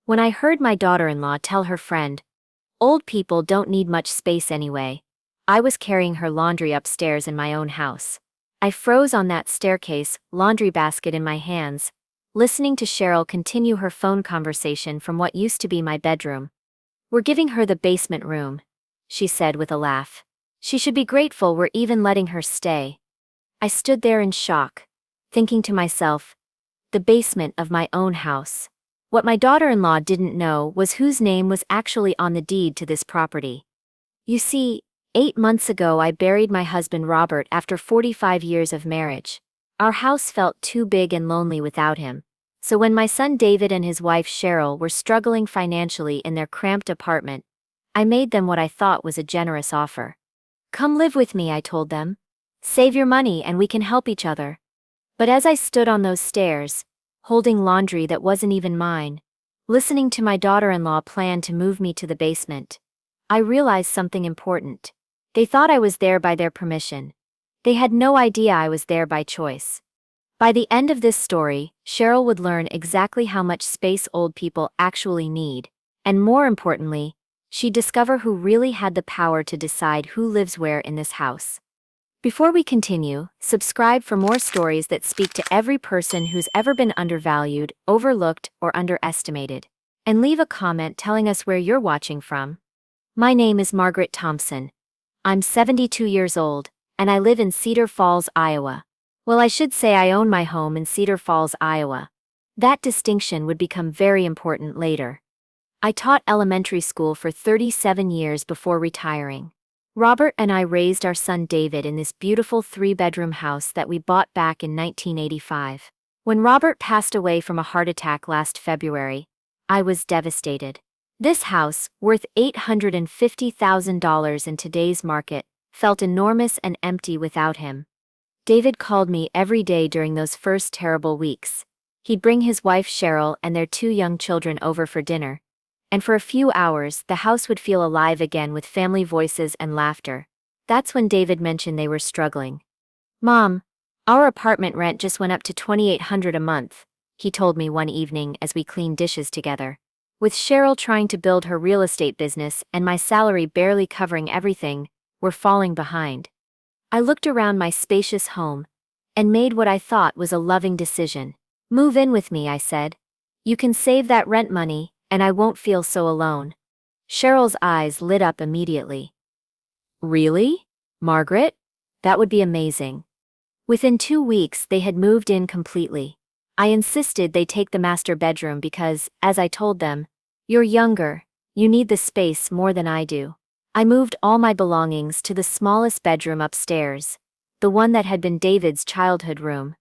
When I heard my daughter-in-law tell her friend, "Old people don't need much space anyway," I was carrying her laundry upstairs in my own house. I froze on that staircase, laundry basket in my hands, listening to Cheryl continue her phone conversation from what used to be my bedroom. "We're giving her the basement room," she said with a laugh. "She should be grateful we're even letting her stay." I stood there in shock, thinking to myself, the basement of my own house. What my daughter-in-law didn't know was whose name was actually on the deed to this property. You see, 8 months ago I buried my husband Robert after 45 years of marriage. Our house felt too big and lonely without him. So when my son David and his wife Cheryl were struggling financially in their cramped apartment, I made them what I thought was a generous offer. "Come live with me," I told them. "Save your money and we can help each other." But as I stood on those stairs, holding laundry that wasn't even mine, listening to my daughter-in-law plan to move me to the basement, I realized something important. They thought I was there by their permission. They had no idea I was there by choice. By the end of this story, Cheryl would learn exactly how much space old people actually need, and more importantly, she'd discover who really had the power to decide who lives where in this house. Before we continue, subscribe for more stories that speak to every person who's ever been undervalued, overlooked, or underestimated. And leave a comment telling us where you're watching from. My name is Margaret Thompson. I'm 72 years old, and I live in Cedar Falls, Iowa. Well, I should say I own my home in Cedar Falls, Iowa. That distinction would become very important later. I taught elementary school for 37 years before retiring. Robert and I raised our son David in this beautiful 3-bedroom house that we bought back in 1985. When Robert passed away from a heart attack last February, I was devastated. This house, worth $850,000 in today's market, felt enormous and empty without him. David called me every day during those first terrible weeks. He'd bring his wife Cheryl and their 2 young children over for dinner. And for a few hours, the house would feel alive again with family voices and laughter. That's when David mentioned they were struggling. "Mom, our apartment rent just went up to $2,800 a month," he told me one evening as we cleaned dishes together. With Cheryl trying to build her real estate business and my salary barely covering everything, we're falling behind. I looked around my spacious home and made what I thought was a loving decision. "Move in with me," I said. "You can save that rent money, and I won't feel so alone." Cheryl's eyes lit up immediately. "Really, Margaret? That would be amazing." Within 2 weeks, they had moved in completely. I insisted they take the master bedroom because, as I told them, "You're younger, you need the space more than I do." I moved all my belongings to the smallest bedroom upstairs, the one that had been David's childhood room.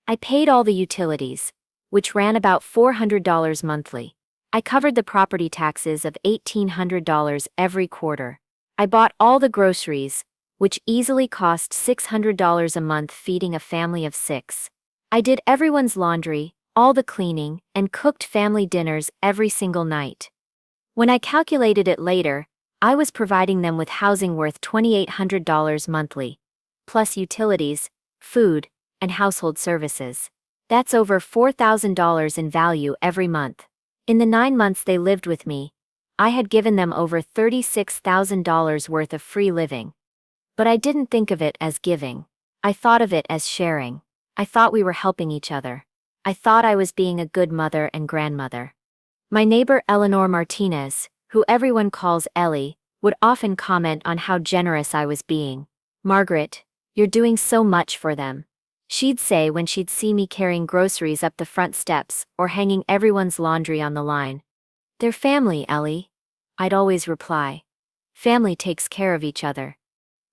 I paid all the utilities, which ran about $400 monthly. I covered the property taxes of $1,800 every quarter. I bought all the groceries, which easily cost $600 a month feeding a family of 6. I did everyone's laundry, all the cleaning, and cooked family dinners every single night. When I calculated it later, I was providing them with housing worth $2,800 monthly, plus utilities, food, and household services. That's over $4,000 in value every month. In the 9 months they lived with me, I had given them over $36,000 worth of free living. But I didn't think of it as giving. I thought of it as sharing. I thought we were helping each other. I thought I was being a good mother and grandmother. My neighbor Eleanor Martinez, who everyone calls Ellie, would often comment on how generous I was being. "Margaret, you're doing so much for them," she'd say when she'd see me carrying groceries up the front steps or hanging everyone's laundry on the line. "They're family, Ellie," I'd always reply. "Family takes care of each other."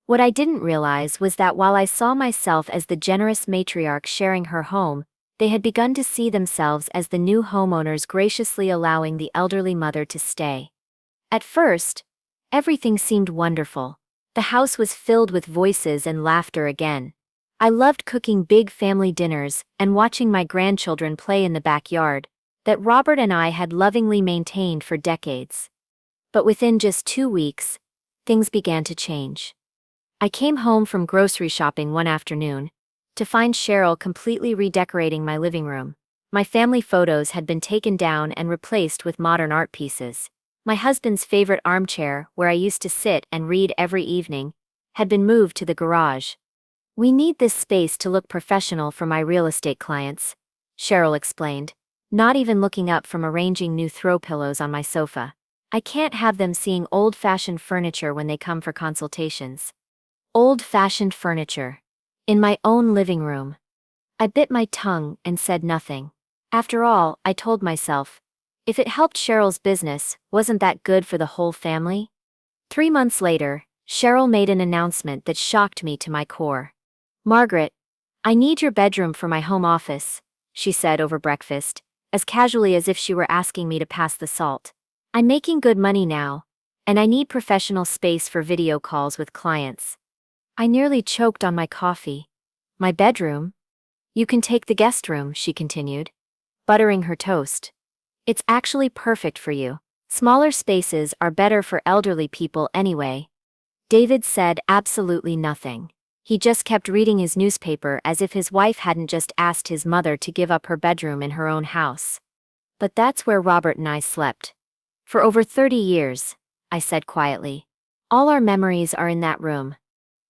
What I didn't realize was that while I saw myself as the generous matriarch sharing her home, they had begun to see themselves as the new homeowners graciously allowing the elderly mother to stay. At first, everything seemed wonderful. The house was filled with voices and laughter again. I loved cooking big family dinners and watching my grandchildren play in the backyard, that Robert and I had lovingly maintained for decades. But within just 2 weeks, things began to change. I came home from grocery shopping one afternoon to find Cheryl completely redecorating my living room. My family photos had been taken down and replaced with modern art pieces. My husband's favorite armchair, where I used to sit and read every evening, had been moved to the garage. "We need this space to look professional for my real estate clients," Cheryl explained, not even looking up from arranging new throw pillows on my sofa. "I can't have them seeing old-fashioned furniture when they come for consultations." Old-fashioned furniture. In my own living room. I bit my tongue and said nothing. After all, I told myself, if it helped Cheryl's business, wasn't that good for the whole family? 3 months later, Cheryl made an announcement that shocked me to my core. "Margaret, I need your bedroom for my home office," she said over breakfast, as casually as if she were asking me to pass the salt. "I'm making good money now, and I need professional space for video calls with clients." I nearly choked on my coffee. "My bedroom? You can take the guest room," she continued, buttering her toast. "It's actually perfect for you. Smaller spaces are better for elderly people anyway." David said absolutely nothing. He just kept reading his newspaper as if his wife hadn't just asked his mother to give up her bedroom in her own house. "But that's where Robert and I slept. For over 30 years, I said quietly. "All our memories are in that room."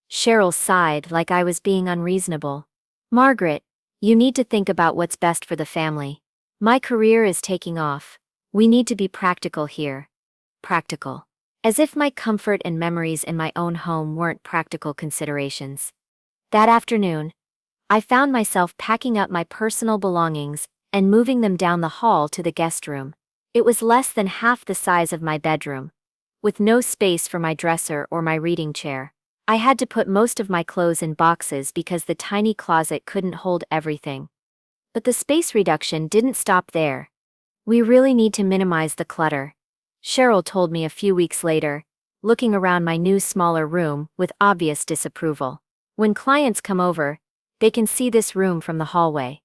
Cheryl sighed like I was being unreasonable. "Margaret, you need to think about what's best for the family. My career is taking off. We need to be practical here." Practical. As if my comfort and memories in my own home weren't practical considerations. That afternoon, I found myself packing up my personal belongings and moving them down the hall to the guest room. It was less than half the size of my bedroom, with no space for my dresser or my reading chair. I had to put most of my clothes in boxes because the tiny closet couldn't hold everything. But the space reduction didn't stop there. "We really need to minimize the clutter," Cheryl told me a few weeks later, looking around my new smaller room with obvious disapproval. "When clients come over, they can see this room from the hallway."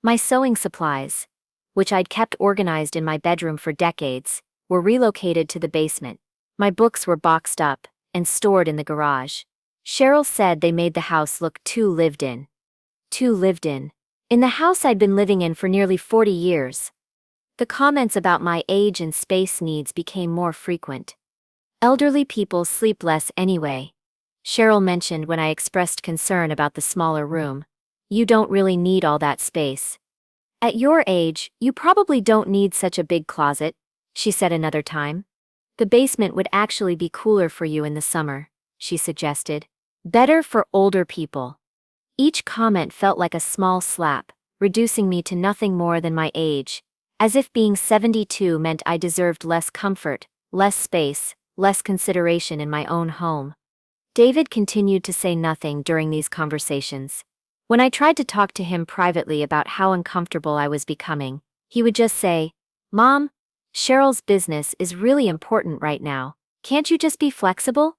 My sewing supplies, which I'd kept organized in my bedroom for decades, were relocated to the basement. My books were boxed up and stored in the garage. Cheryl said they made the house look too lived in. Too lived in. In the house I'd been living in for nearly 40 years. The comments about my age and space needs became more frequent. "Elderly people sleep less anyway," Cheryl mentioned when I expressed concern about the smaller room. "You don't really need all that space. At your age, you probably don't need such a big closet," she said another time. "The basement would actually be cooler for you in the summer," she suggested. "Better for older people." Each comment felt like a small slap, reducing me to nothing more than my age, as if being 72 meant I deserved less comfort, less space, less consideration in my own home. David continued to say nothing during these conversations. When I tried to talk to him privately about how uncomfortable I was becoming, he would just say, "Mom, Cheryl's business is really important right now. Can't you just be flexible?"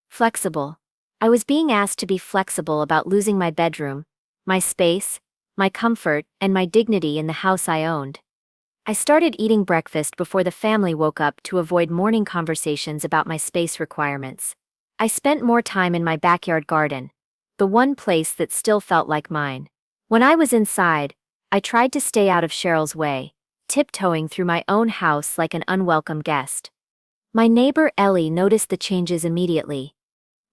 Flexible. I was being asked to be flexible about losing my bedroom, my space, my comfort, and my dignity in the house I owned. I started eating breakfast before the family woke up to avoid morning conversations about my space requirements. I spent more time in my backyard garden, the one place that still felt like mine. When I was inside, I tried to stay out of Cheryl's way, tiptoeing through my own house like an unwelcome guest. My neighbor Ellie noticed the changes immediately.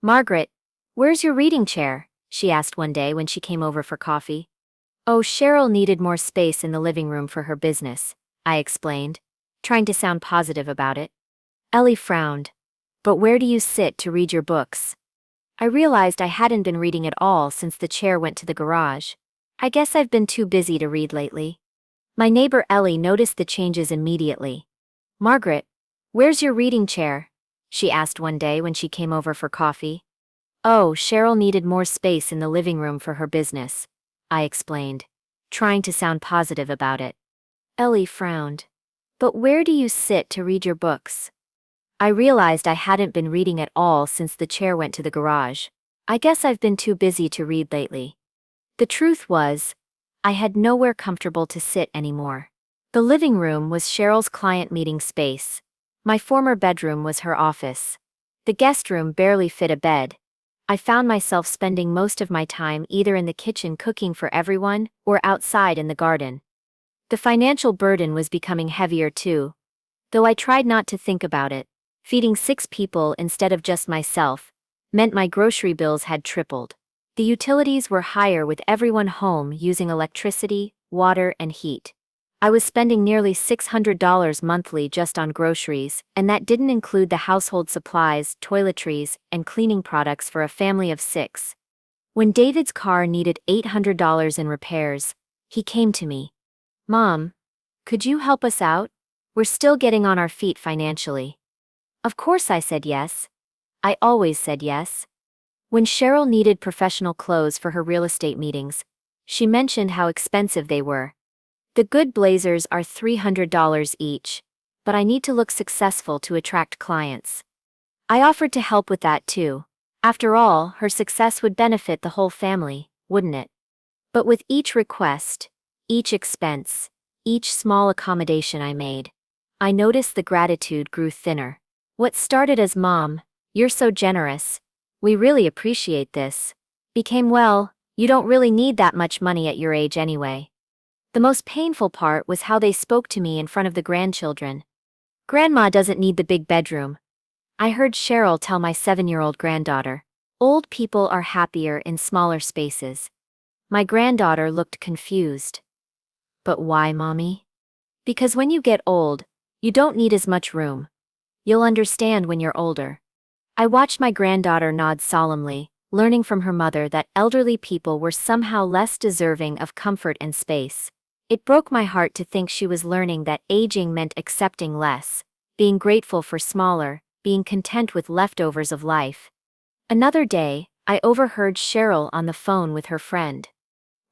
"Margaret, where's your reading chair?" she asked one day when she came over for coffee. "Oh, Cheryl needed more space in the living room for her business," I explained, trying to sound positive about it. Ellie frowned. "But where do you sit to read your books?" I realized I hadn't been reading at all since the chair went to the garage. "I guess I've been too busy to read lately." My neighbor Ellie noticed the changes immediately. "Margaret, where's your reading chair?" she asked one day when she came over for coffee. "Oh, Cheryl needed more space in the living room for her business," I explained, trying to sound positive about it. Ellie frowned. "But where do you sit to read your books?" I realized I hadn't been reading at all since the chair went to the garage. "I guess I've been too busy to read lately." The truth was, I had nowhere comfortable to sit anymore. The living room was Cheryl's client meeting space. My former bedroom was her office. The guest room barely fit a bed. I found myself spending most of my time either in the kitchen cooking for everyone or outside in the garden. The financial burden was becoming heavier too, though I tried not to think about it. Feeding 6 people instead of just myself meant my grocery bills had tripled. The utilities were higher with everyone home using electricity, water, and heat. I was spending nearly $600 monthly just on groceries, and that didn't include the household supplies, toiletries, and cleaning products for a family of 6. When David's car needed $800 in repairs, he came to me. "Mom, could you help us out? We're still getting on our feet financially." Of course I said yes. I always said yes. When Cheryl needed professional clothes for her real estate meetings, she mentioned how expensive they were. "The good blazers are $300 each, but I need to look successful to attract clients." I offered to help with that too. After all, her success would benefit the whole family, wouldn't it? But with each request, each expense, each small accommodation I made, I noticed the gratitude grew thinner. What started as "Mom, you're so generous, we really appreciate this," became, "Well, you don't really need that much money at your age anyway." The most painful part was how they spoke to me in front of the grandchildren. "Grandma doesn't need the big bedroom." I heard Cheryl tell my 7-year-old granddaughter, "Old people are happier in smaller spaces." My granddaughter looked confused. "But why, Mommy?" "Because when you get old, you don't need as much room. You'll understand when you're older." I watched my granddaughter nod solemnly, learning from her mother that elderly people were somehow less deserving of comfort and space. It broke my heart to think she was learning that aging meant accepting less, being grateful for smaller, being content with leftovers of life. Another day, I overheard Cheryl on the phone with her friend.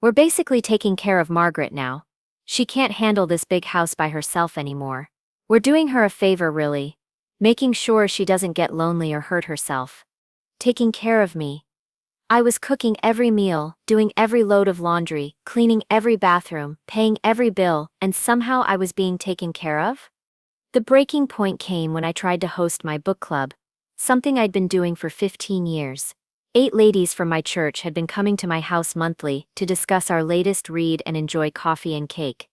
"We're basically taking care of Margaret now. She can't handle this big house by herself anymore. We're doing her a favor, really. Making sure she doesn't get lonely or hurt herself." Taking care of me. I was cooking every meal, doing every load of laundry, cleaning every bathroom, paying every bill, and somehow I was being taken care of? The breaking point came when I tried to host my book club, something I'd been doing for 15 years. 8 ladies from my church had been coming to my house monthly to discuss our latest read and enjoy coffee and cake.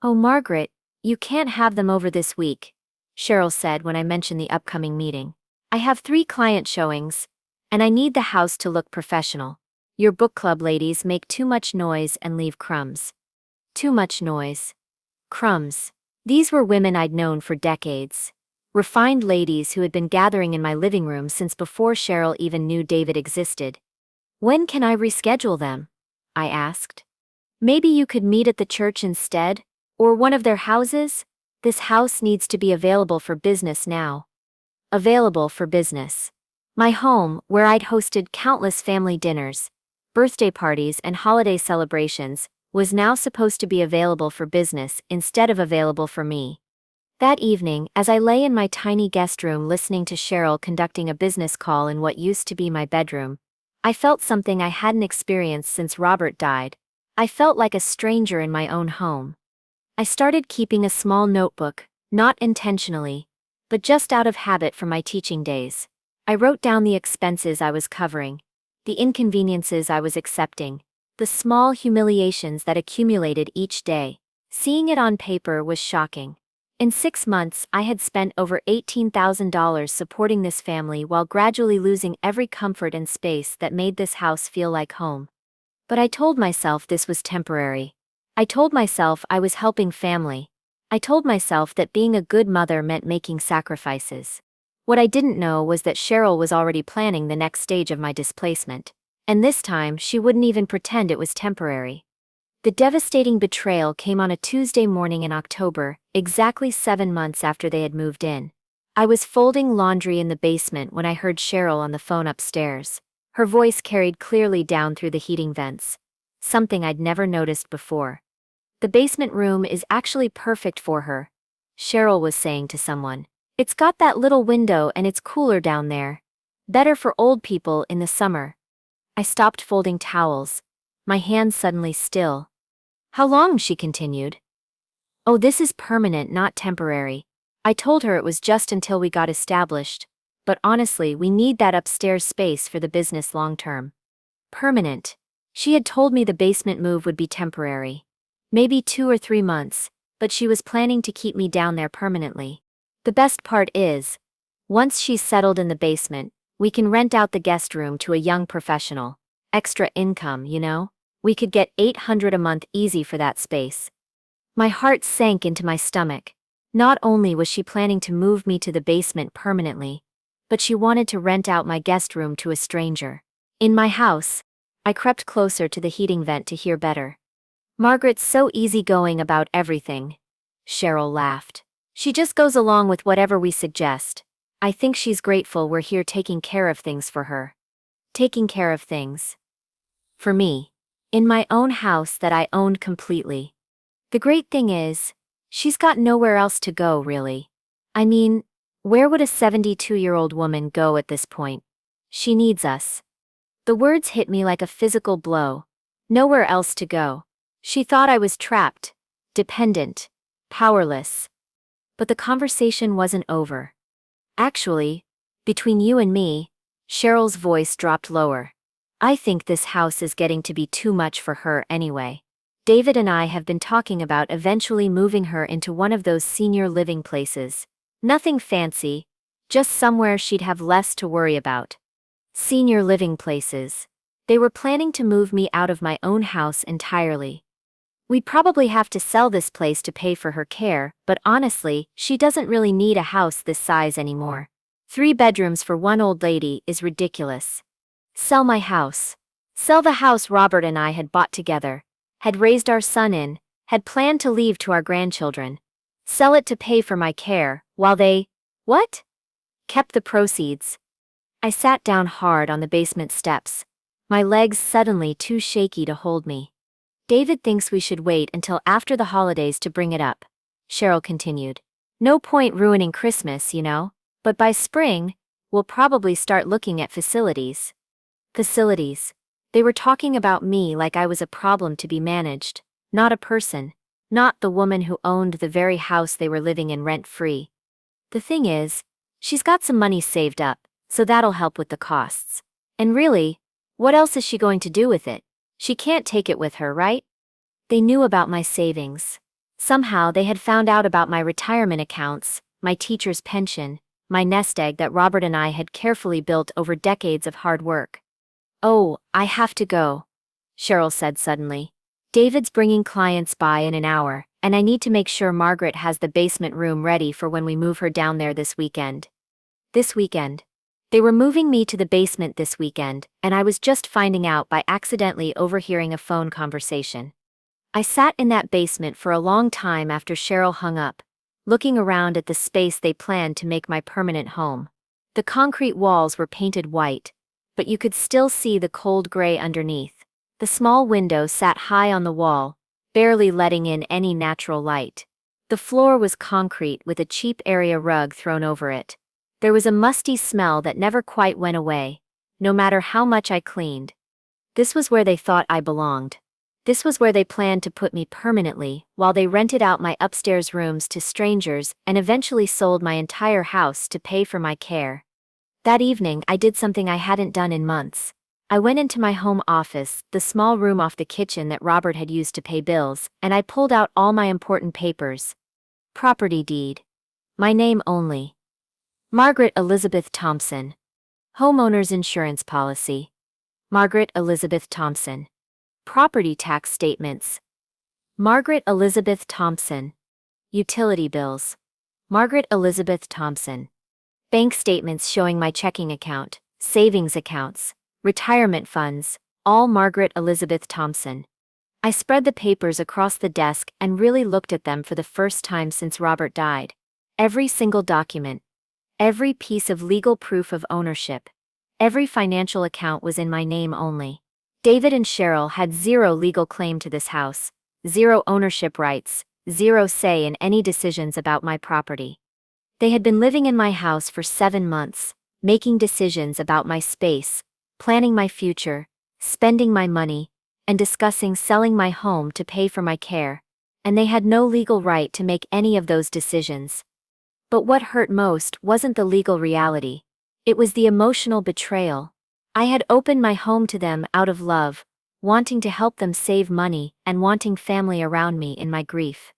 "Oh, Margaret, you can't have them over this week," Cheryl said when I mentioned the upcoming meeting. "I have 3 client showings, and I need the house to look professional. Your book club ladies make too much noise and leave crumbs." Too much noise. Crumbs. These were women I'd known for decades. Refined ladies who had been gathering in my living room since before Cheryl even knew David existed. "When can I reschedule them?" I asked. "Maybe you could meet at the church instead, or one of their houses? This house needs to be available for business now." Available for business. My home, where I'd hosted countless family dinners, birthday parties, and holiday celebrations, was now supposed to be available for business instead of available for me. That evening, as I lay in my tiny guest room listening to Cheryl conducting a business call in what used to be my bedroom, I felt something I hadn't experienced since Robert died. I felt like a stranger in my own home. I started keeping a small notebook, not intentionally, but just out of habit from my teaching days. I wrote down the expenses I was covering, the inconveniences I was accepting, the small humiliations that accumulated each day. Seeing it on paper was shocking. In 6 months, I had spent over $18,000 supporting this family while gradually losing every comfort and space that made this house feel like home. But I told myself this was temporary. I told myself I was helping family. I told myself that being a good mother meant making sacrifices. What I didn't know was that Cheryl was already planning the next stage of my displacement. And this time, she wouldn't even pretend it was temporary. The devastating betrayal came on a Tuesday morning in October, exactly 7 months after they had moved in. I was folding laundry in the basement when I heard Cheryl on the phone upstairs. Her voice carried clearly down through the heating vents, something I'd never noticed before. "The basement room is actually perfect for her," Cheryl was saying to someone. "It's got that little window and it's cooler down there. Better for old people in the summer." I stopped folding towels, my hands suddenly still. "How long?" she continued. "Oh, this is permanent, not temporary." I told her it was just until we got established, but honestly, we need that upstairs space for the business long term. Permanent. She had told me the basement move would be temporary. Maybe 2 or 3 months, but she was planning to keep me down there permanently. The best part is, once she's settled in the basement, we can rent out the guest room to a young professional. Extra income, you know? We could get $800 a month easy for that space. My heart sank into my stomach. Not only was she planning to move me to the basement permanently, but she wanted to rent out my guest room to a stranger. In my house, I crept closer to the heating vent to hear better. Margaret's so easygoing about everything. Cheryl laughed. She just goes along with whatever we suggest. I think she's grateful we're here taking care of things for her. Taking care of things. For me. In my own house that I owned completely. The great thing is, she's got nowhere else to go, really. I mean, where would a 72-year-old woman go at this point? She needs us. The words hit me like a physical blow. Nowhere else to go. She thought I was trapped, dependent, powerless. But the conversation wasn't over. Actually, between you and me, Cheryl's voice dropped lower. I think this house is getting to be too much for her anyway. David and I have been talking about eventually moving her into one of those senior living places. Nothing fancy, just somewhere she'd have less to worry about. Senior living places. They were planning to move me out of my own house entirely. We'd probably have to sell this place to pay for her care, but honestly, she doesn't really need a house this size anymore. 3 bedrooms for one old lady is ridiculous. Sell my house. Sell the house Robert and I had bought together, had raised our son in, had planned to leave to our grandchildren. Sell it to pay for my care, while they, what? Kept the proceeds. I sat down hard on the basement steps, my legs suddenly too shaky to hold me. David thinks we should wait until after the holidays to bring it up, Cheryl continued. No point ruining Christmas, you know, but by spring, we'll probably start looking at facilities. Facilities. They were talking about me like I was a problem to be managed, not a person, not the woman who owned the very house they were living in rent-free. The thing is, she's got some money saved up, so that'll help with the costs. And really, what else is she going to do with it? She can't take it with her, right? They knew about my savings. Somehow they had found out about my retirement accounts, my teacher's pension, my nest egg that Robert and I had carefully built over decades of hard work. Oh, I have to go, Cheryl said suddenly. David's bringing clients by in an hour, and I need to make sure Margaret has the basement room ready for when we move her down there this weekend. This weekend. They were moving me to the basement this weekend, and I was just finding out by accidentally overhearing a phone conversation. I sat in that basement for a long time after Cheryl hung up, looking around at the space they planned to make my permanent home. The concrete walls were painted white, but you could still see the cold gray underneath. The small window sat high on the wall, barely letting in any natural light. The floor was concrete with a cheap area rug thrown over it. There was a musty smell that never quite went away, no matter how much I cleaned. This was where they thought I belonged. This was where they planned to put me permanently, while they rented out my upstairs rooms to strangers and eventually sold my entire house to pay for my care. That evening I did something I hadn't done in months. I went into my home office, the small room off the kitchen that Robert had used to pay bills, and I pulled out all my important papers. Property deed. My name only. Margaret Elizabeth Thompson. Homeowner's insurance policy. Margaret Elizabeth Thompson. Property tax statements. Margaret Elizabeth Thompson. Utility bills. Margaret Elizabeth Thompson. Bank statements showing my checking account, savings accounts, retirement funds, all Margaret Elizabeth Thompson. I spread the papers across the desk and really looked at them for the first time since Robert died. Every single document. Every piece of legal proof of ownership. Every financial account was in my name only. David and Cheryl had zero legal claim to this house, zero ownership rights, zero say in any decisions about my property. They had been living in my house for 7 months, making decisions about my space, planning my future, spending my money, and discussing selling my home to pay for my care, and they had no legal right to make any of those decisions. But what hurt most wasn't the legal reality. It was the emotional betrayal. I had opened my home to them out of love, wanting to help them save money and wanting family around me in my grief.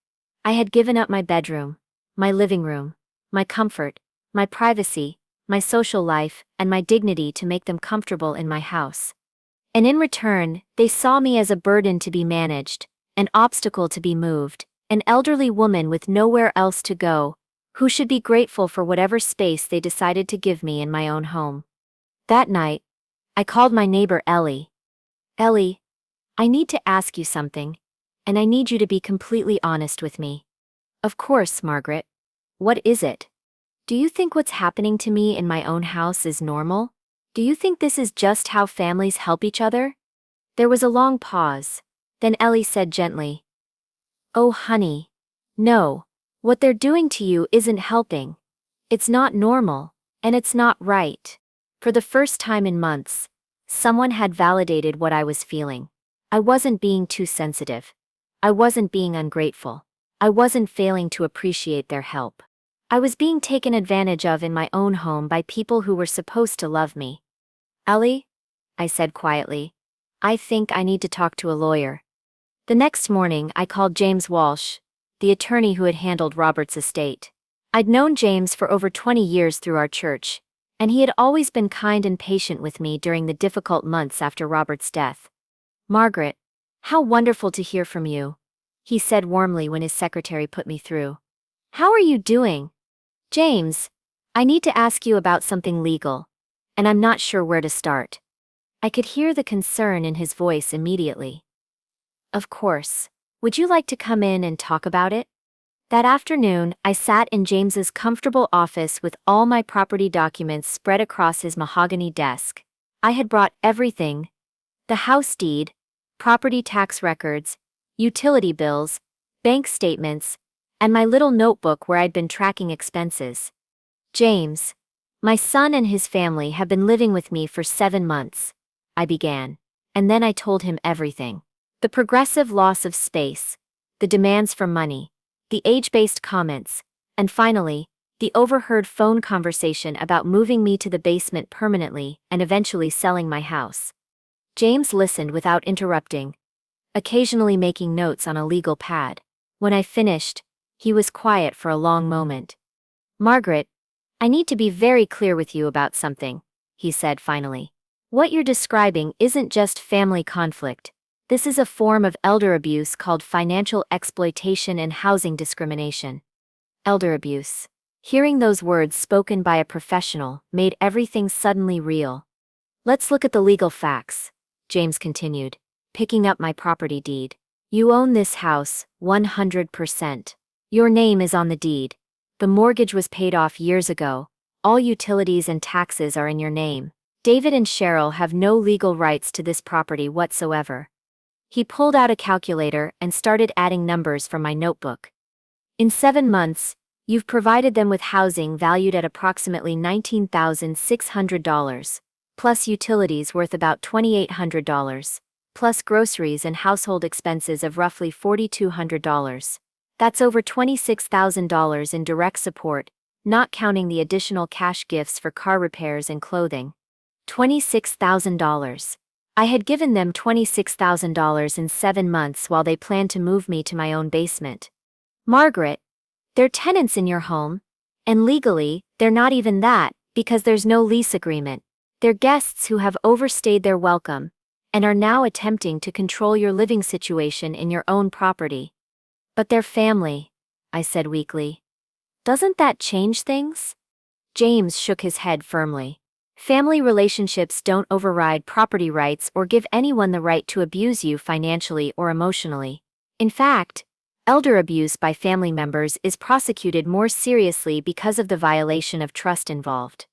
I had given up my bedroom, my living room, my comfort, my privacy, my social life, and my dignity to make them comfortable in my house. And in return, they saw me as a burden to be managed, an obstacle to be moved, an elderly woman with nowhere else to go, who should be grateful for whatever space they decided to give me in my own home. That night, I called my neighbor Ellie. Ellie, I need to ask you something, and I need you to be completely honest with me. Of course, Margaret. What is it? Do you think what's happening to me in my own house is normal? Do you think this is just how families help each other? There was a long pause. Then Ellie said gently, "Oh, honey. No. What they're doing to you isn't helping. It's not normal, and it's not right." For the first time in months, someone had validated what I was feeling. I wasn't being too sensitive. I wasn't being ungrateful. I wasn't failing to appreciate their help. I was being taken advantage of in my own home by people who were supposed to love me. "Ellie," I said quietly, "I think I need to talk to a lawyer." The next morning, I called James Walsh, the attorney who had handled Robert's estate. I'd known James for over 20 years through our church, and he had always been kind and patient with me during the difficult months after Robert's death. "Margaret, how wonderful to hear from you," he said warmly when his secretary put me through. "How are you doing?" "James, I need to ask you about something legal, and I'm not sure where to start." I could hear the concern in his voice immediately. "Of course. Would you like to come in and talk about it?" That afternoon, I sat in James's comfortable office with all my property documents spread across his mahogany desk. I had brought everything: the house deed, property tax records, utility bills, bank statements, and my little notebook where I'd been tracking expenses. "James, my son and his family have been living with me for 7 months," I began, and then I told him everything. The progressive loss of space, the demands for money, the age-based comments, and finally, the overheard phone conversation about moving me to the basement permanently and eventually selling my house. James listened without interrupting, occasionally making notes on a legal pad. When I finished, he was quiet for a long moment. "Margaret, I need to be very clear with you about something," he said finally. "What you're describing isn't just family conflict. This is a form of elder abuse called financial exploitation and housing discrimination." Elder abuse. Hearing those words spoken by a professional made everything suddenly real. "Let's look at the legal facts," James continued, picking up my property deed. "You own this house, 100%. Your name is on the deed. The mortgage was paid off years ago. All utilities and taxes are in your name. David and Cheryl have no legal rights to this property whatsoever." He pulled out a calculator and started adding numbers from my notebook. "In 7 months, you've provided them with housing valued at approximately $19,600, plus utilities worth about $2,800, plus groceries and household expenses of roughly $4,200. That's over $26,000 in direct support, not counting the additional cash gifts for car repairs and clothing. $26,000. I had given them $26,000 in 7 months while they planned to move me to my own basement. Margaret, they're tenants in your home, and legally, they're not even that, because there's no lease agreement. They're guests who have overstayed their welcome, and are now attempting to control your living situation in your own property." "But they're family," I said weakly. "Doesn't that change things?" James shook his head firmly. "Family relationships don't override property rights or give anyone the right to abuse you financially or emotionally. In fact, elder abuse by family members is prosecuted more seriously because of the violation of trust involved."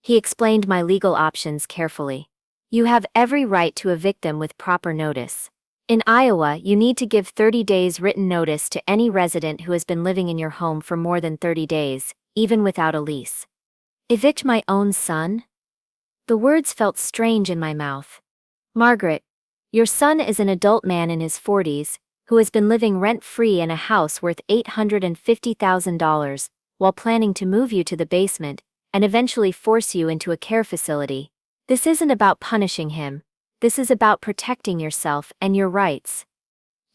He explained my legal options carefully. "You have every right to evict them with proper notice. In Iowa, you need to give 30 days written notice to any resident who has been living in your home for more than 30 days, even without a lease." Evict my own son? The words felt strange in my mouth. "Margaret, your son is an adult man in his 40s, who has been living rent-free in a house worth $850,000, while planning to move you to the basement, and eventually force you into a care facility. This isn't about punishing him. This is about protecting yourself and your rights.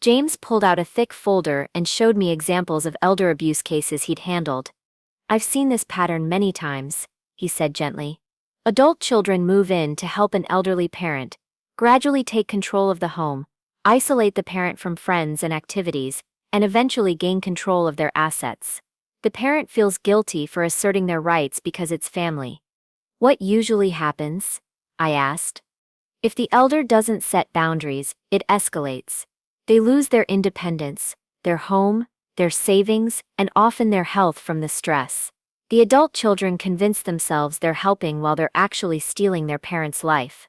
James pulled out a thick folder and showed me examples of elder abuse cases he'd handled. I've seen this pattern many times, he said gently. Adult children move in to help an elderly parent, gradually take control of the home, isolate the parent from friends and activities, and eventually gain control of their assets. The parent feels guilty for asserting their rights because it's family. What usually happens? I asked. If the elder doesn't set boundaries, it escalates. They lose their independence, their home, their savings, and often their health from the stress. The adult children convince themselves they're helping while they're actually stealing their parents' life.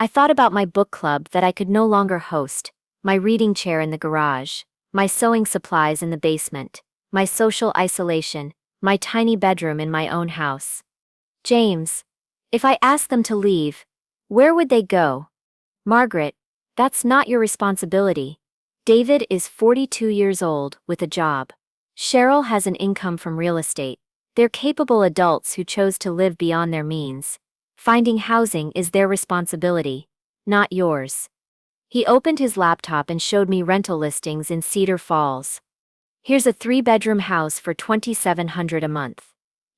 I thought about my book club that I could no longer host, my reading chair in the garage, my sewing supplies in the basement, my social isolation, my tiny bedroom in my own house. James, if I asked them to leave, where would they go? Margaret, that's not your responsibility. David is 42 years old with a job. Cheryl has an income from real estate. They're capable adults who chose to live beyond their means. Finding housing is their responsibility, not yours. He opened his laptop and showed me rental listings in Cedar Falls. Here's a 3-bedroom house for $2,700 a month.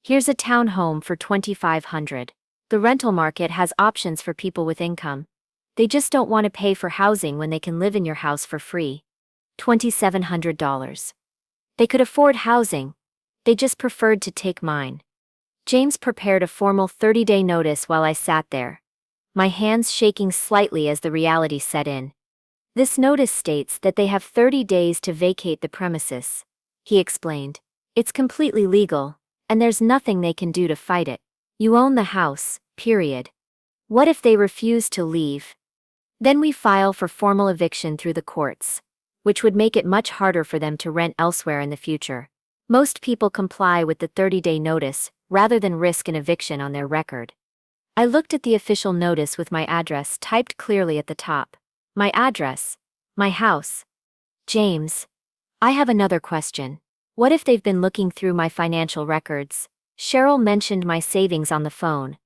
Here's a townhome for $2,500. The rental market has options for people with income. They just don't want to pay for housing when they can live in your house for free. $2,700. They could afford housing. They just preferred to take mine. James prepared a formal 30-day notice while I sat there, my hands shaking slightly as the reality set in. This notice states that they have 30 days to vacate the premises, he explained. It's completely legal, and there's nothing they can do to fight it. You own the house, period. What if they refuse to leave? Then we file for formal eviction through the courts, which would make it much harder for them to rent elsewhere in the future. Most people comply with the 30-day notice, rather than risk an eviction on their record. I looked at the official notice with my address typed clearly at the top. My address. My house. James. I have another question. What if they've been looking through my financial records? Cheryl mentioned my savings on the phone.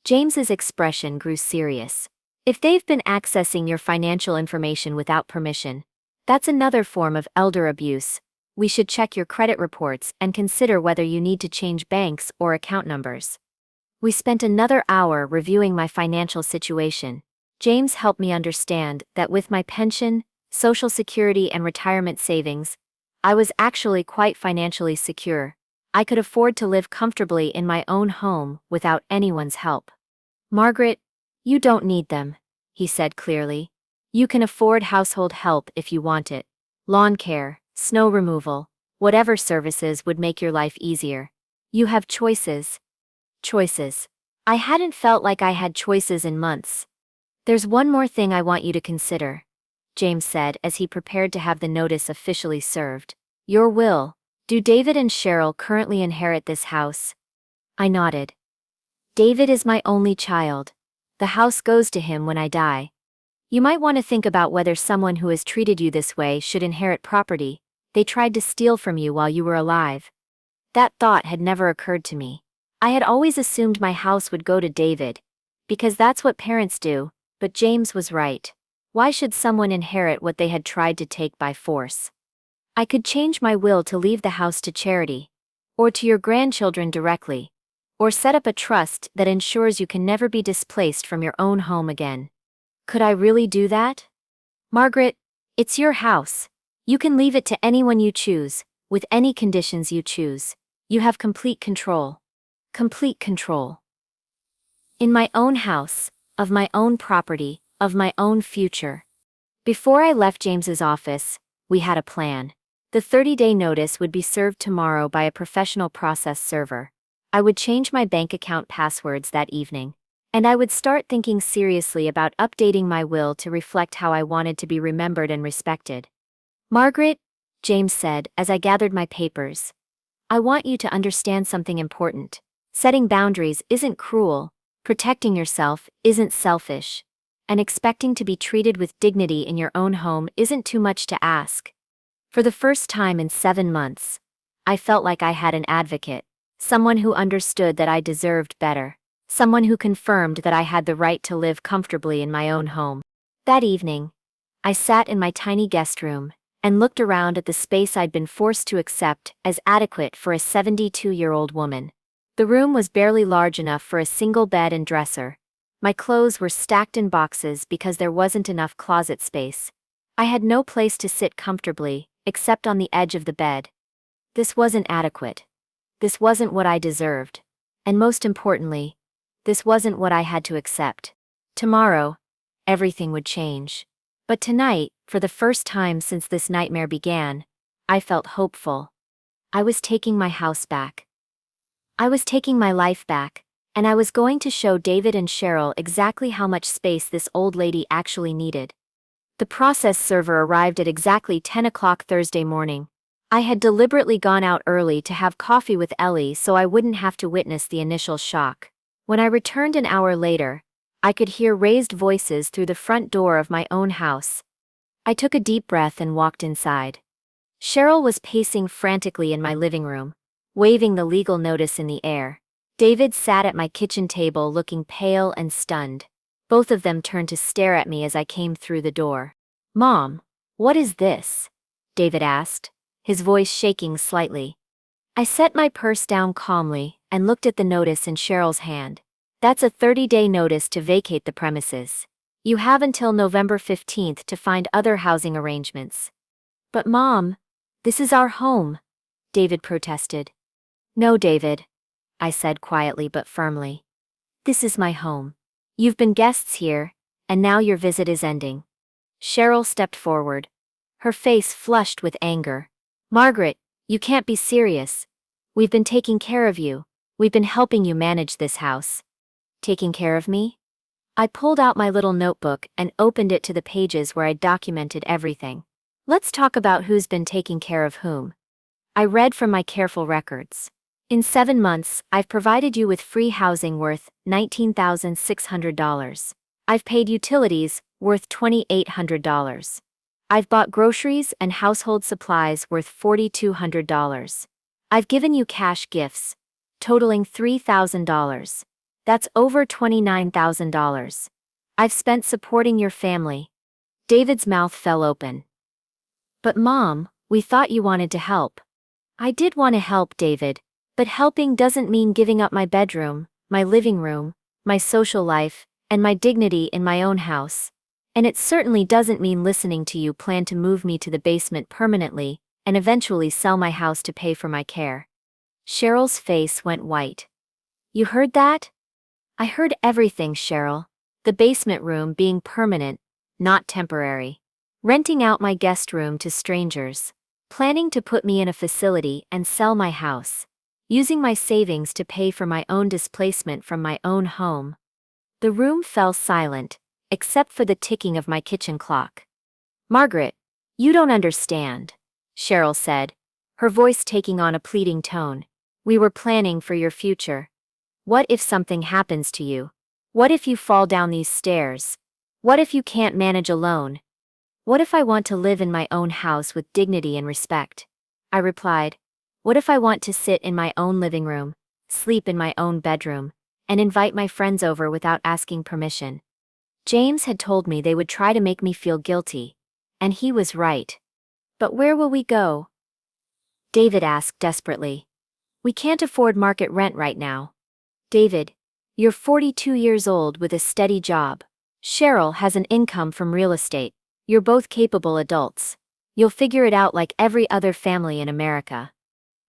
James's expression grew serious. If they've been accessing your financial information without permission, that's another form of elder abuse. We should check your credit reports and consider whether you need to change banks or account numbers. We spent another hour reviewing my financial situation. James helped me understand that with my pension, Social Security, and retirement savings, I was actually quite financially secure. I could afford to live comfortably in my own home without anyone's help. Margaret, you don't need them, he said clearly. You can afford household help if you want it. Lawn care, snow removal, whatever services would make your life easier. You have choices. Choices. I hadn't felt like I had choices in months. There's one more thing I want you to consider, James said as he prepared to have the notice officially served. Your will. Do David and Cheryl currently inherit this house? I nodded. David is my only child. The house goes to him when I die. You might want to think about whether someone who has treated you this way should inherit property they tried to steal from you while you were alive. That thought had never occurred to me. I had always assumed my house would go to David, because that's what parents do, but James was right. Why should someone inherit what they had tried to take by force? I could change my will to leave the house to charity, or to your grandchildren directly, or set up a trust that ensures you can never be displaced from your own home again. Could I really do that? Margaret, it's your house. You can leave it to anyone you choose, with any conditions you choose. You have complete control. Complete control. In my own house, of my own property, of my own future. Before I left James's office, we had a plan. The 30-day notice would be served tomorrow by a professional process server. I would change my bank account passwords that evening, and I would start thinking seriously about updating my will to reflect how I wanted to be remembered and respected. Margaret, James said as I gathered my papers, I want you to understand something important. Setting boundaries isn't cruel, protecting yourself isn't selfish, and expecting to be treated with dignity in your own home isn't too much to ask. For the first time in 7 months, I felt like I had an advocate, someone who understood that I deserved better, someone who confirmed that I had the right to live comfortably in my own home. That evening, I sat in my tiny guest room and looked around at the space I'd been forced to accept as adequate for a 72-year-old woman. The room was barely large enough for a single bed and dresser. My clothes were stacked in boxes because there wasn't enough closet space. I had no place to sit comfortably, except on the edge of the bed. This wasn't adequate. This wasn't what I deserved. And most importantly, this wasn't what I had to accept. Tomorrow, everything would change. But tonight, for the first time since this nightmare began, I felt hopeful. I was taking my house back. I was taking my life back, and I was going to show David and Cheryl exactly how much space this old lady actually needed. The process server arrived at exactly 10 o'clock Thursday morning. I had deliberately gone out early to have coffee with Ellie so I wouldn't have to witness the initial shock. When I returned an hour later, I could hear raised voices through the front door of my own house. I took a deep breath and walked inside. Cheryl was pacing frantically in my living room, waving the legal notice in the air. David sat at my kitchen table looking pale and stunned. Both of them turned to stare at me as I came through the door. "Mom, what is this?" David asked, his voice shaking slightly. I set my purse down calmly and looked at the notice in Cheryl's hand. "That's a 30-day notice to vacate the premises. You have until November 15th to find other housing arrangements." "But Mom, this is our home," David protested. "No, David," I said quietly but firmly. "This is my home. You've been guests here, and now your visit is ending." Cheryl stepped forward, her face flushed with anger. "Margaret, you can't be serious. We've been taking care of you. We've been helping you manage this house." "Taking care of me?" I pulled out my little notebook and opened it to the pages where I'd documented everything. "Let's talk about who's been taking care of whom." I read from my careful records. "In 7 months, I've provided you with free housing worth $19,600. I've paid utilities worth $2,800. I've bought groceries and household supplies worth $4,200. I've given you cash gifts, totaling $3,000. That's over $29,000. I've spent supporting your family." David's mouth fell open. "But Mom, we thought you wanted to help." "I did want to help, David, but helping doesn't mean giving up my bedroom, my living room, my social life, and my dignity in my own house. And it certainly doesn't mean listening to you plan to move me to the basement permanently and eventually sell my house to pay for my care." Cheryl's face went white. "You heard that?" "I heard everything, Cheryl. The basement room being permanent, not temporary. Renting out my guest room to strangers. Planning to put me in a facility and sell my house. Using my savings to pay for my own displacement from my own home." The room fell silent, except for the ticking of my kitchen clock. "Margaret, you don't understand," Cheryl said, her voice taking on a pleading tone. "We were planning for your future. What if something happens to you? What if you fall down these stairs? What if you can't manage alone? What if I want to live in my own house with dignity and respect?" I replied, "What if I want to sit in my own living room, sleep in my own bedroom, and invite my friends over without asking permission?" James had told me they would try to make me feel guilty, and he was right. "But where will we go?" David asked desperately. "We can't afford market rent right now." "David, you're 42 years old with a steady job. Cheryl has an income from real estate. You're both capable adults. You'll figure it out like every other family in America."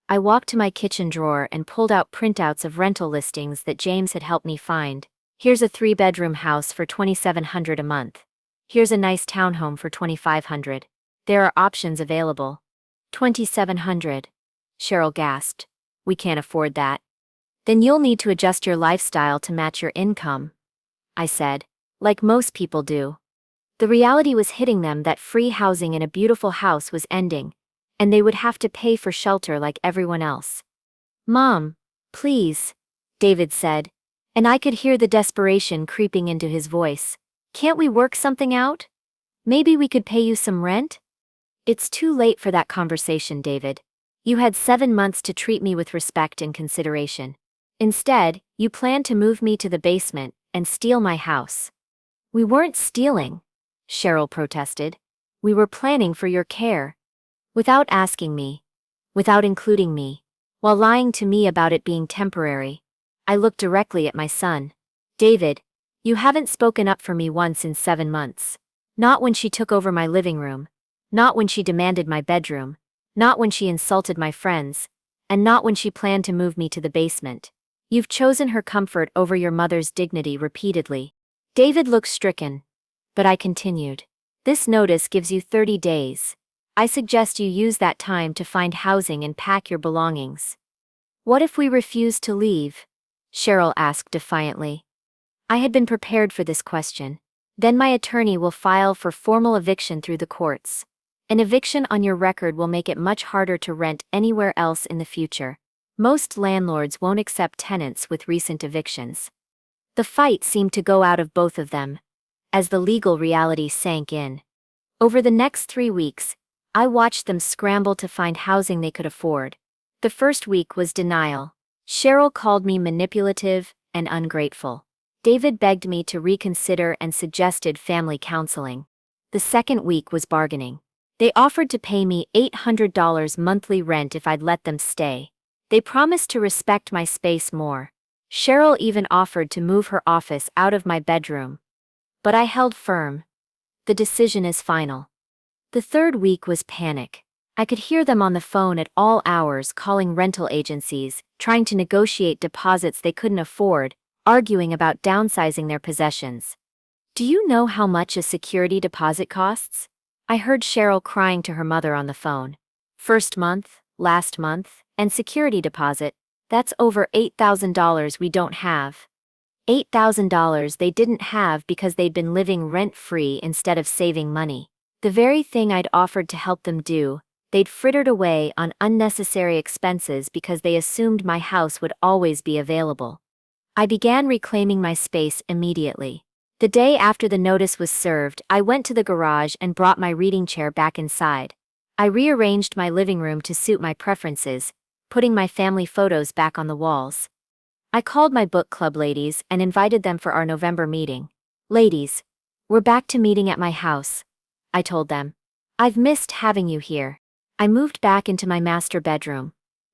I walked to my kitchen drawer and pulled out printouts of rental listings that James had helped me find. "Here's a 3-bedroom house for $2,700 a month. Here's a nice townhome for $2,500. There are options available." $2,700. Cheryl gasped. "We can't afford that." "Then you'll need to adjust your lifestyle to match your income," I said, like most people do. The reality was hitting them that free housing in a beautiful house was ending, and they would have to pay for shelter like everyone else. "Mom, please," David said, and I could hear the desperation creeping into his voice. "Can't we work something out? Maybe we could pay you some rent?" "It's too late for that conversation, David. You had 7 months to treat me with respect and consideration. Instead, you planned to move me to the basement and steal my house. We weren't stealing, Cheryl protested. We were planning for your care. Without asking me. Without including me. While lying to me about it being temporary. I looked directly at my son. David, you haven't spoken up for me once in 7 months. Not when she took over my living room. Not when she demanded my bedroom. Not when she insulted my friends. And not when she planned to move me to the basement. You've chosen her comfort over your mother's dignity repeatedly. David looked stricken. But I continued. This notice gives you 30 days. I suggest you use that time to find housing and pack your belongings. What if we refuse to leave? Cheryl asked defiantly. I had been prepared for this question. Then my attorney will file for formal eviction through the courts. An eviction on your record will make it much harder to rent anywhere else in the future. Most landlords won't accept tenants with recent evictions. The fight seemed to go out of both of them, as the legal reality sank in. Over the next 3 weeks, I watched them scramble to find housing they could afford. The first week was denial. Cheryl called me manipulative and ungrateful. David begged me to reconsider and suggested family counseling. The second week was bargaining. They offered to pay me $800 monthly rent if I'd let them stay. They promised to respect my space more. Cheryl even offered to move her office out of my bedroom. But I held firm. The decision is final. The third week was panic. I could hear them on the phone at all hours calling rental agencies, trying to negotiate deposits they couldn't afford, arguing about downsizing their possessions. Do you know how much a security deposit costs? I heard Cheryl crying to her mother on the phone. First month, last month, and security deposit, that's over $8,000 we don't have. $8,000 they didn't have because they'd been living rent-free instead of saving money. The very thing I'd offered to help them do, they'd frittered away on unnecessary expenses because they assumed my house would always be available. I began reclaiming my space immediately. The day after the notice was served, I went to the garage and brought my reading chair back inside. I rearranged my living room to suit my preferences, putting my family photos back on the walls. I called my book club ladies and invited them for our November meeting. Ladies, we're back to meeting at my house, I told them. I've missed having you here. I moved back into my master bedroom,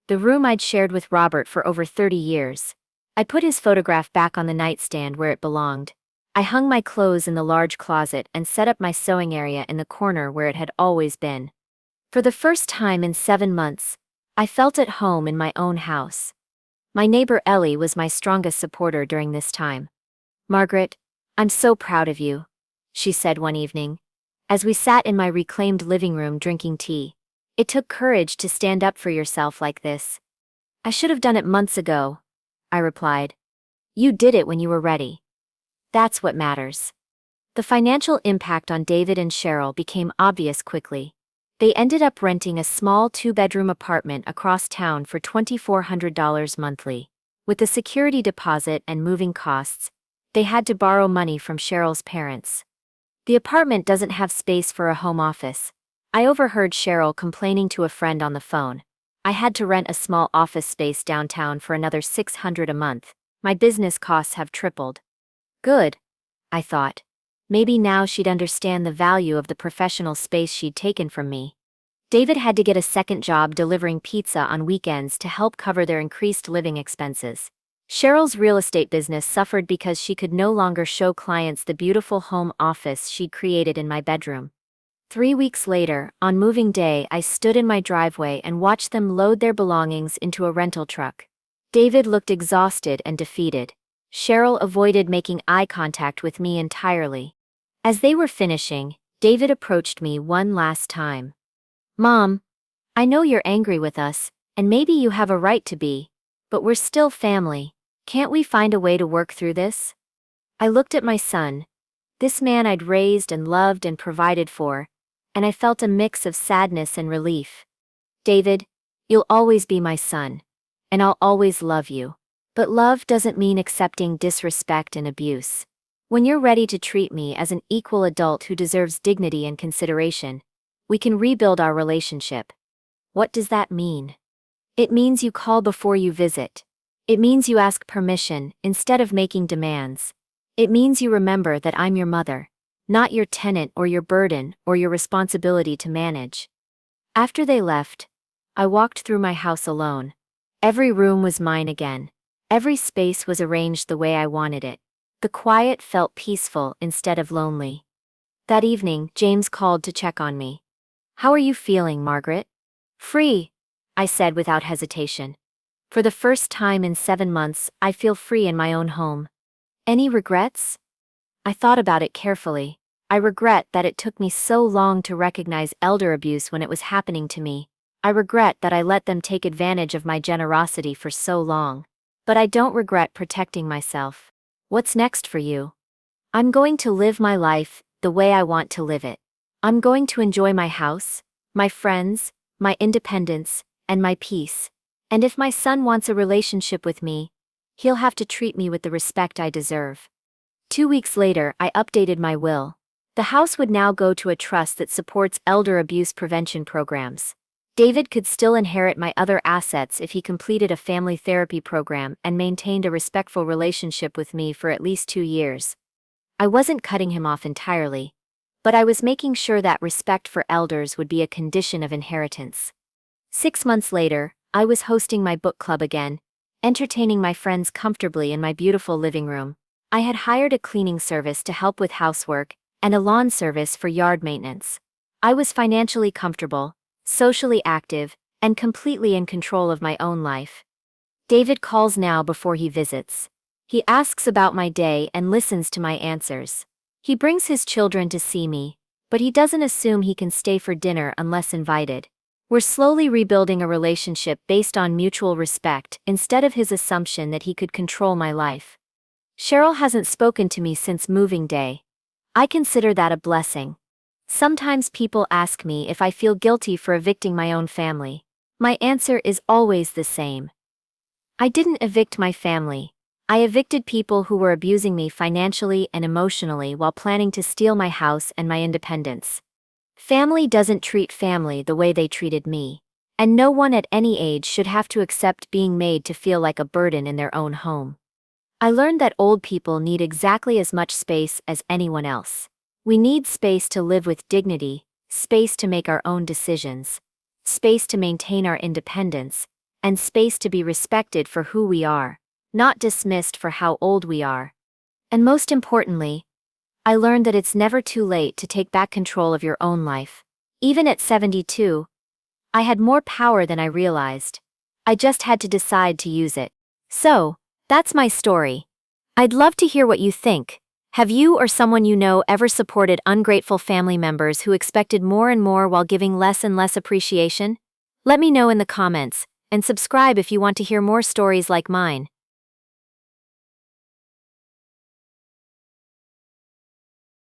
the room I'd shared with Robert for over 30 years. I put his photograph back on the nightstand where it belonged. I hung my clothes in the large closet and set up my sewing area in the corner where it had always been. For the first time in 7 months, I felt at home in my own house. My neighbor Ellie was my strongest supporter during this time. Margaret, I'm so proud of you, she said one evening, as we sat in my reclaimed living room drinking tea. It took courage to stand up for yourself like this. I should have done it months ago, I replied. You did it when you were ready. That's what matters. The financial impact on David and Cheryl became obvious quickly. They ended up renting a small 2-bedroom apartment across town for $2,400 monthly. With the security deposit and moving costs, they had to borrow money from Cheryl's parents. The apartment doesn't have space for a home office. I overheard Cheryl complaining to a friend on the phone. I had to rent a small office space downtown for another $600 a month. My business costs have tripled. Good, I thought. Maybe now she'd understand the value of the professional space she'd taken from me. David had to get a second job delivering pizza on weekends to help cover their increased living expenses. Cheryl's real estate business suffered because she could no longer show clients the beautiful home office she'd created in my bedroom. 3 weeks later, on moving day, I stood in my driveway and watched them load their belongings into a rental truck. David looked exhausted and defeated. Cheryl avoided making eye contact with me entirely. As they were finishing, David approached me one last time. Mom, I know you're angry with us, and maybe you have a right to be, but we're still family. Can't we find a way to work through this? I looked at my son, this man I'd raised and loved and provided for, and I felt a mix of sadness and relief. David, you'll always be my son, and I'll always love you. But love doesn't mean accepting disrespect and abuse. When you're ready to treat me as an equal adult who deserves dignity and consideration, we can rebuild our relationship. What does that mean? It means you call before you visit. It means you ask permission instead of making demands. It means you remember that I'm your mother, not your tenant or your burden or your responsibility to manage. After they left, I walked through my house alone. Every room was mine again. Every space was arranged the way I wanted it. The quiet felt peaceful instead of lonely. That evening, James called to check on me. "How are you feeling, Margaret?" "Free," I said without hesitation. "For the first time in 7 months, I feel free in my own home." "Any regrets?" I thought about it carefully. I regret that it took me so long to recognize elder abuse when it was happening to me. I regret that I let them take advantage of my generosity for so long. But I don't regret protecting myself. What's next for you? I'm going to live my life the way I want to live it. I'm going to enjoy my house, my friends, my independence, and my peace. And if my son wants a relationship with me, he'll have to treat me with the respect I deserve. 2 weeks later, I updated my will. The house would now go to a trust that supports elder abuse prevention programs. David could still inherit my other assets if he completed a family therapy program and maintained a respectful relationship with me for at least 2 years. I wasn't cutting him off entirely, but I was making sure that respect for elders would be a condition of inheritance. 6 months later, I was hosting my book club again, entertaining my friends comfortably in my beautiful living room. I had hired a cleaning service to help with housework and a lawn service for yard maintenance. I was financially comfortable, socially active, and completely in control of my own life. David calls now before he visits. He asks about my day and listens to my answers. He brings his children to see me, but he doesn't assume he can stay for dinner unless invited. We're slowly rebuilding a relationship based on mutual respect instead of his assumption that he could control my life. Cheryl hasn't spoken to me since moving day. I consider that a blessing. Sometimes people ask me if I feel guilty for evicting my own family. My answer is always the same. I didn't evict my family. I evicted people who were abusing me financially and emotionally while planning to steal my house and my independence. Family doesn't treat family the way they treated me, and no one at any age should have to accept being made to feel like a burden in their own home. I learned that old people need exactly as much space as anyone else. We need space to live with dignity, space to make our own decisions, space to maintain our independence, and space to be respected for who we are, not dismissed for how old we are. And most importantly, I learned that it's never too late to take back control of your own life. Even at 72, I had more power than I realized. I just had to decide to use it. So, that's my story. I'd love to hear what you think. Have you or someone you know ever supported ungrateful family members who expected more and more while giving less and less appreciation? Let me know in the comments, and subscribe if you want to hear more stories like mine.